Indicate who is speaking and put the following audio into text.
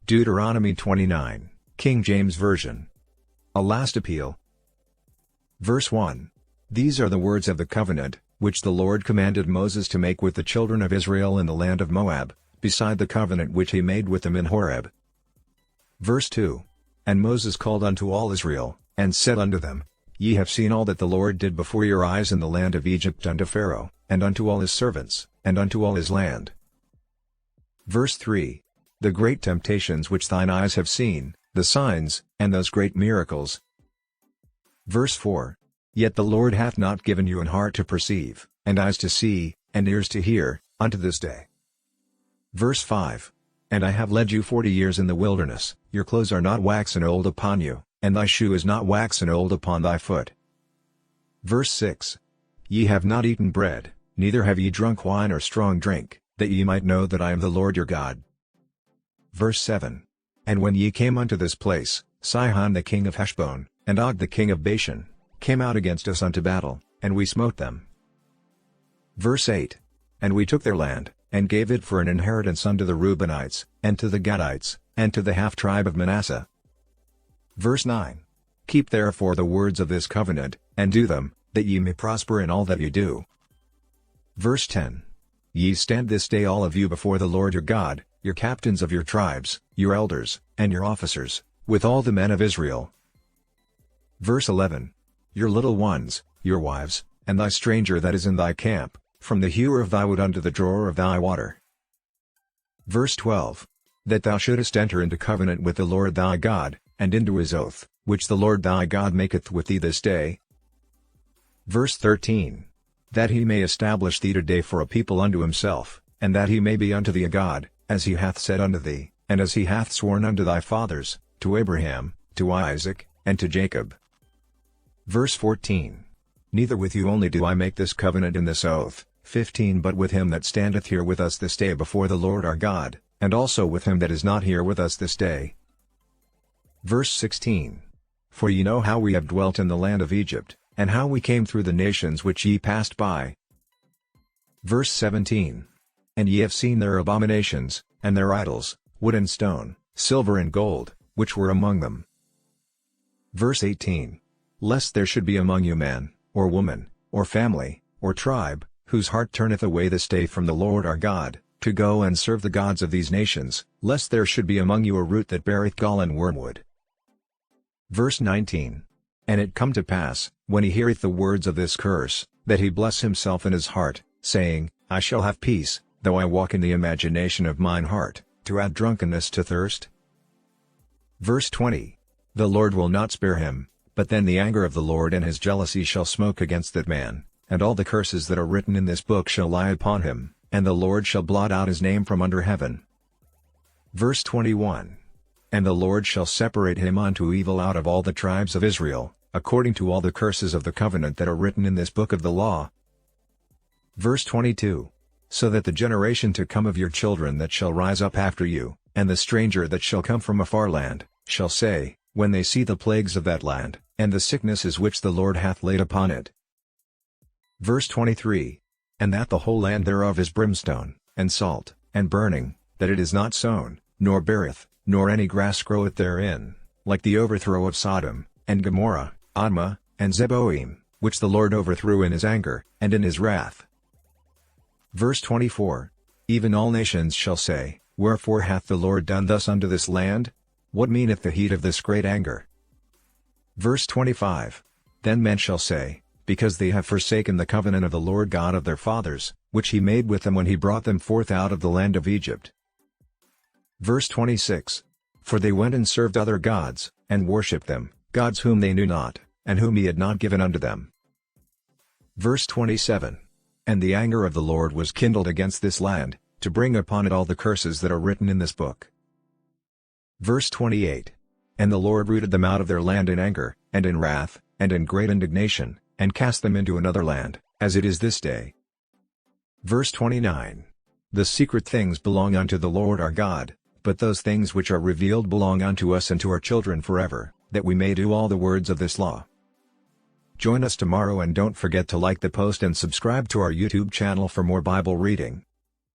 Speaker 1: Deuteronomy 29, King James Version. A last appeal. Verse 1. These are the words of the covenant, which the Lord commanded Moses to make with the children of Israel in the land of Moab, beside the covenant which he made with them in Horeb. Verse 2. And Moses called unto all Israel, and said unto them, Ye have seen all that the Lord did before your eyes in the land of Egypt unto Pharaoh, and unto all his servants, and unto all his land. Verse 3. The great temptations which thine eyes have seen, the signs, and those great miracles. Verse 4. Yet the Lord hath not given you an heart to perceive, and eyes to see, and ears to hear, unto this day. Verse 5. And I have led you 40 years in the wilderness, your clothes are not waxen old upon you, and thy shoe is not waxen old upon thy foot. Verse 6. Ye have not eaten bread, neither have ye drunk wine or strong drink, that ye might know that I am the Lord your God. Verse 7. And when ye came unto this place, Sihon the king of Heshbon, and Og the king of Bashan, came out against us unto battle, and we smote them. Verse 8. And we took their land, and gave it for an inheritance unto the Reubenites, and to the Gadites, and to the half-tribe of Manasseh. Verse 9. Keep therefore the words of this covenant, and do them, that ye may prosper in all that ye do. Verse 10. Ye stand this day all of you before the Lord your God, your captains of your tribes, your elders, and your officers, with all the men of Israel. Verse 11. Your little ones, your wives, and thy stranger that is in thy camp, from the hewer of thy wood unto the drawer of thy water. Verse 12. That thou shouldest enter into covenant with the Lord thy God, and into his oath, which the Lord thy God maketh with thee this day. Verse 13. That he may establish thee today for a people unto himself, and that he may be unto thee a God, as he hath said unto thee, and as he hath sworn unto thy fathers, to Abraham, to Isaac, and to Jacob. Verse 14. Neither with you only do I make this covenant in this oath, 15 but with him that standeth here with us this day before the Lord our God, and also with him that is not here with us this day. Verse 16. For ye know how we have dwelt in the land of Egypt, and how we came through the nations which ye passed by. Verse 17. And ye have seen their abominations, and their idols, wood and stone, silver and gold, which were among them. Verse 18. Lest there should be among you man, or woman, or family, or tribe, whose heart turneth away this day from the Lord our God, to go and serve the gods of these nations, lest there should be among you a root that beareth gall and wormwood. Verse 19. And it come to pass, when he heareth the words of this curse, that he bless himself in his heart, saying, I shall have peace, though I walk in the imagination of mine heart, to add drunkenness to thirst. Verse 20. The Lord will not spare him, but then the anger of the Lord and his jealousy shall smoke against that man, and all the curses that are written in this book shall lie upon him, and the Lord shall blot out his name from under heaven. Verse 21. And the Lord shall separate him unto evil out of all the tribes of Israel, according to all the curses of the covenant that are written in this book of the law. Verse 22. So that the generation to come of your children that shall rise up after you, and the stranger that shall come from a far land, shall say, when they see the plagues of that land, and the sicknesses which the Lord hath laid upon it. Verse 23. And that the whole land thereof is brimstone, and salt, and burning, that it is not sown, nor beareth, nor any grass groweth therein, like the overthrow of Sodom, and Gomorrah, Admah, and Zeboim, which the Lord overthrew in his anger, and in his wrath. Verse 24. Even all nations shall say, Wherefore hath the Lord done thus unto this land? What meaneth the heat of this great anger? Verse 25. Then men shall say, Because they have forsaken the covenant of the Lord God of their fathers, which he made with them when he brought them forth out of the land of Egypt. Verse 26. For they went and served other gods, and worshipped them, gods whom they knew not, and whom he had not given unto them. Verse 27. And the anger of the Lord was kindled against this land, to bring upon it all the curses that are written in this book. Verse 28. And the Lord rooted them out of their land in anger, and in wrath, and in great indignation, and cast them into another land, as it is this day. Verse 29. The secret things belong unto the Lord our God, but those things which are revealed belong unto us and to our children forever, that we may do all the words of this law. Join us tomorrow and don't forget to like the post and subscribe to our YouTube channel for more Bible reading.